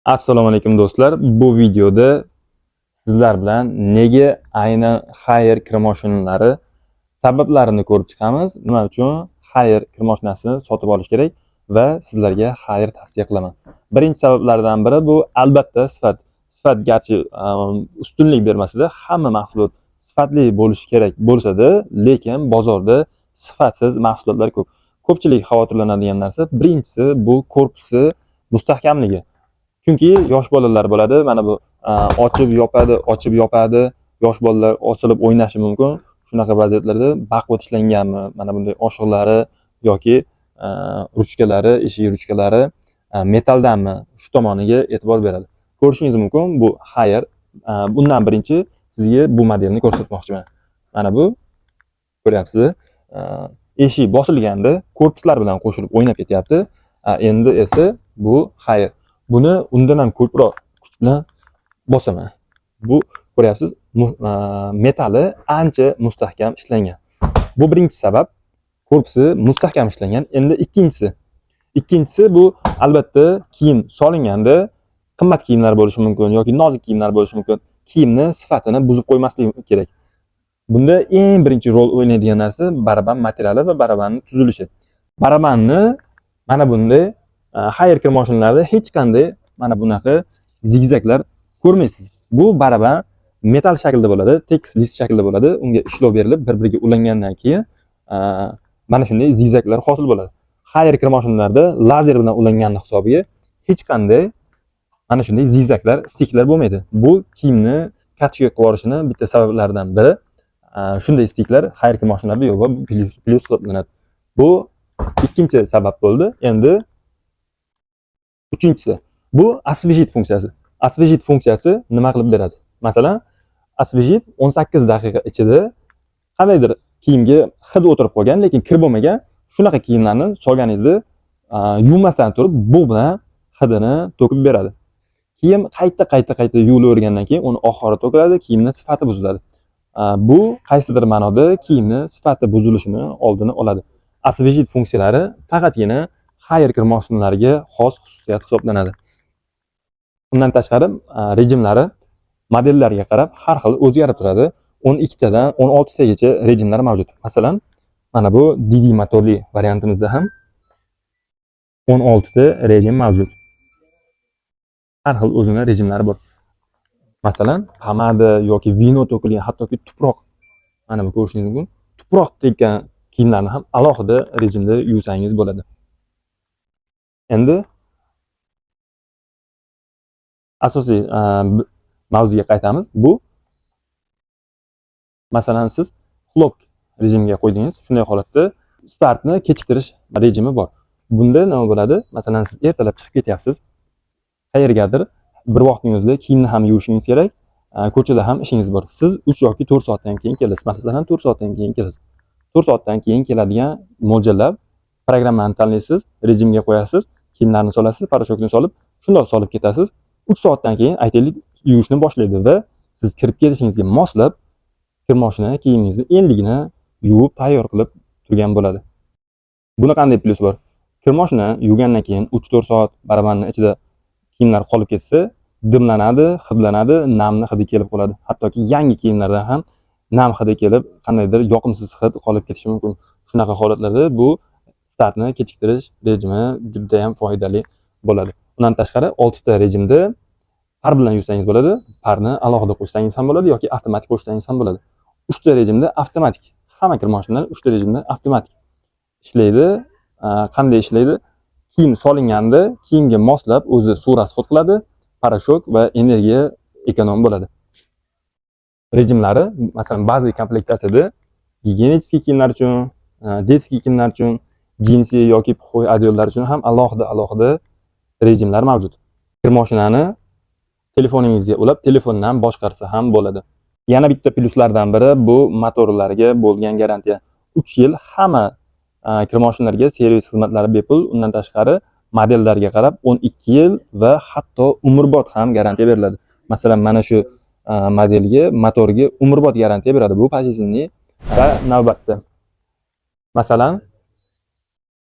Assalomu alaykum do'stlar. Bu videoda sizlar bilan nega aynan Haier kir mashinalari sabablarini ko'rib chiqamiz. Nima uchun Haier kir mashinasini sotib olish kerak va sizlarga Haier tavsiya qilaman. Birinchi sabablardan biri bu albatta sifat. Sifat garchi ustunlik bermasada hamma mahsulot sifatli bo'lishi kerak bo'lsa-da, lekin bozorda sifatsiz mahsulotlar ko'p. Ko'pchilik xavotirlanadigan narsa birinchisi bu korpusi mustahkamligi. Chunki yosh bolalar bo'ladi. Mana bu ochib yopadi. Yosh bolalar osilib o'ynashi mumkin. Shunaqa vaziyatlarda baquvvat ishlanganmi? Mana bunday oshiqlari yoki ruchkalari, eshik ruchkalari metaldanmi? Shu tomoniga e'tibor beradi. Ko'rishingiz mumkin, bu Haier. Bundan birinchi sizga bu modelni ko'rsatmoqchiman. Mana bu ko'ryapsiz. Eshik bosilganda korpuslar bilan qo'shilib o'ynab ketyapti. Endi esa bu Haier. Buni undan ham ko'proq kuch bilan bosaman. Bu ko'ryapsiz, metali ancha mustahkam ishlangan. Bu birinchi sabab, korpusi mustahkam ishlangan. Endi ikkinchisi bu albatta kiyim solinganda qimmat kiyimlar bo'lishi mumkin yoki nozik kiyimlar bo'lishi mumkin. Kiyimni sifatini buzib qo'ymaslik kerak. Bunda eng birinchi rol o'ynaydigan narsa baraban materiali va barabanning tuzilishi. Barabanni mana bunday Haier kir mashinlarida hech qanday mana bunaqa zigzaglar ko'rmaysiz. Bu baraban metal shaklda bo'ladi, tekis list shaklda bo'ladi. Unga ishlov berilib, bir-biriga ulangandan keyin mana shunday zigzaglar hosil bo'ladi. Haier kir mashinlarida lazer bilan ulangan hisobiga hech qanday mana shunday zigzaglar, stiklar bo'lmaydi. Bu kiyimni katta qilib yuborishini bitta sabablaridan biri. Shunday stiklar Haier kir mashinlarida yo'q va plyus hisoblanadi. Bu ikkinchi sabab bo'ldi. Endi uchinchisi, bu osvejit funksiyasi. Osvejit funksiyasi nima qilib beradi? Masalan, osvejit 18 daqiqa ichida qandaydir kiyimga hid o'tirib qolgan, lekin kir bo'lmagan, shunaqa kiyimlarni solganingizda yuvmasdan turib bu bilan hidini to'kib beradi. Kiyim qayta yuvilavergandan keyin uni oxiri to'kiladi, kiyimning sifati buziladi. Bu qaysidir ma'noda kiyimni sifati buzilishini oldini oladi. Osvejit funksiyalari faqatgina Haier kir mashinalariga xos xususiyat hisoblanadi. Undan tashqari rejimlari modellarga qarab har xil o'zgarib turadi. 12 tadan 16 tagacha rejimlar mavjud. Masalan, mana bu DD motorli variantimizda ham 16 ta rejim mavjud. Har xil o'zining rejimlari bor. Masalan, pomada yoki vino to'kilgan, hattoki tuproq, mana bu ko'rishingiz mumkin. Tuproq tekkan kiyimlarni ham alohida rejimda yuvsangiz bo'ladi. Endi asosiy mavzuga qaytamiz. Bu masalan siz xlop rejimiga qo'ydingiz. Shunday holatda startni kechiktirish rejimi bor. Bunda nima bo'ladi? Masalan, siz ertalab chiqib ketyapsiz. Qayergadir bir vaqtning o'zida kiyimni ham yuvishingiz kerak, ko'chada ham ishingiz bor. Siz 3 yoki 4 soatdan keyin kelasiz. Masalan, 4 soatdan keyin kelasiz. 4 soatdan keyin keladigan mo'ljallab programmani tanlaysiz, rejimga qo'yasiz, kiyimlarni solasiz, parashokni solib, shundoq solib ketasiz. 3 soatdan keyin aytaylik yuvishni boshlaydi va siz kirib kelishingizga moslab kir mashina kiyimingizni endigina yuvib tayyor qilib turgan bo'ladi. Buni qanday plyus bor? Kir mashina yuvgandan keyin 3-4 soat barabanning ichida kiyimlar qolib ketsa, dimlanadi, hidlanadi, namni hidi kelib qoladi. Hattoki yangi kiyimlardan ham nam hidi kelib, qandaydir yoqimsiz hid qolib ketishi mumkin. Shunaqa holatlarda bu startni kechiktirish rejimi juda ham foydali bo'ladi. Undan tashqari 6 ta rejimda par bilan yuvsangiz bo'ladi, parni alohida qo'shsangiz ham bo'ladi yoki avtomatik qo'shsangiz ham bo'ladi. 3 ta rejimda avtomatik. Hamma kir mashinalari 3 ta rejimda avtomatik ishlaydi. Qanday ishlaydi? Kiyim solinganda kiyimga moslab o'zi suv rasxod qiladi, parashok va energiya ekonom bo'ladi. Rejimlari masalan bazaviy komplektatsiyada gigiyenik kiyimlar uchun, detskiy kiyimlar uchun, jinsi yoki puxoy adyollar uchun ham alohida rejimlar mavjud. Kir mashinani telefoningizga ulab, telefondan boshqarsa ham bo'ladi. Yana bitta plyuslardan biri bu motorlarga bo'lgan garantiya. 3 yil hamma kir mashinalariga servis xizmatlari bepul. Undan tashqari modellarga qarab 12 yil va hatto umrbod ham garantiya beriladi. Masalan, mana shu modelga, motorga umrbod garantiya beradi. Bu pojizmli va navbatda. Masalan,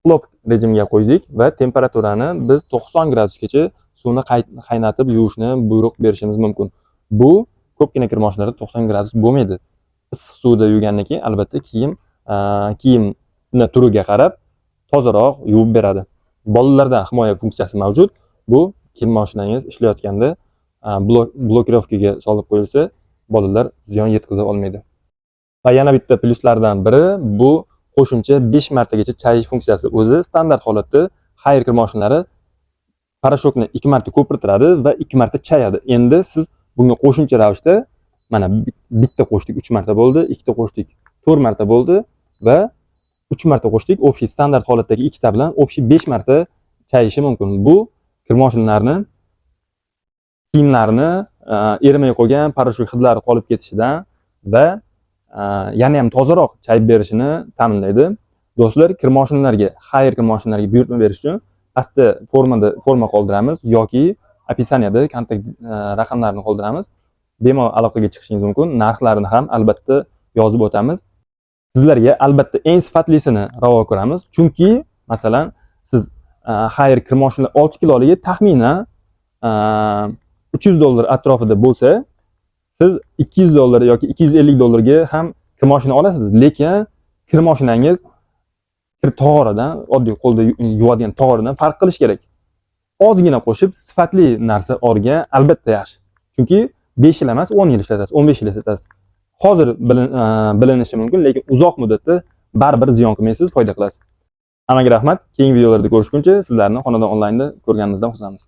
xlop rejimiga qo'ydik va temperaturani biz 90 gradusgacha suvni qaynatib yuvishni buyruq berishimiz mumkin. Bu ko'pgina kir moshinlarda 90 gradus bo'lmaydi. Issiq suvda yuvgandan keyin albatta kiyimni turiga qarab tozaroq yuvib beradi. Bolalardan himoya funksiyasi mavjud. Bu kir moshinangiz ishlayotganda blokirovkaga solib qo'yilsa, bolalar ziyon yetkaza olmaydi. Va yana bitta plyuslardan biri bu qo'shimcha 5 martagacha chayish funksiyasi. O'zi standart holatda Haier kir moshinalari parashokni 2 marta ko'pirtiradi va 2 marta chayadi. Endi siz bunga qo'shimcha ravishda mana bitta qo'shdik 3 marta bo'ldi, ikkita qo'shdik 4 marta bo'ldi va 3 marta qo'shdik. Общий standart holatdagi ikkita bilan общий 5 marta chayishi mumkin. Bu kir moshinalarini kiyimlarni erimay qolgan parashok hidlari qolib ketishidan va yana ham tozaroq chayib berishini ta'minlaydi. Do'stlar, kir moshinalariga, Haier kir moshinalariga buyurtma berish uchun pastda forma qoldiramiz yoki opisaniyada kontakt raqamlarini qoldiramiz. Bemalol aloqaga chiqishingiz mumkin. Narxlarini ham albatta yozib o'tamiz. Sizlarga albatta eng sifatlisini ravo ko'ramiz. Chunki, masalan, siz Haier kir moshinlar 6 kiloligi taxminan $300 atrofida bo'lsa, siz $200 yoki $250 ham kir moshina olasiz, lekin kir moshinangiz kir tog'oridan, oddiy qo'lda yuvadigan tog'oridan farq qilish kerak. Ozgina qo'shib sifatli narsa olgan albatta yaxshi. Chunki 5 yil emas, 10 yil ishlatasiz, 15 yil ishlatasiz. Hozir bilinishi mumkin, lekin uzoq muddatda baribir ziyon qilmaysiz, foyda qilasiz. Hammaga rahmat. Keyingi videolarda ko'rishguncha sizlarni Xonadon onlaynda ko'rganimizdan xursandmiz.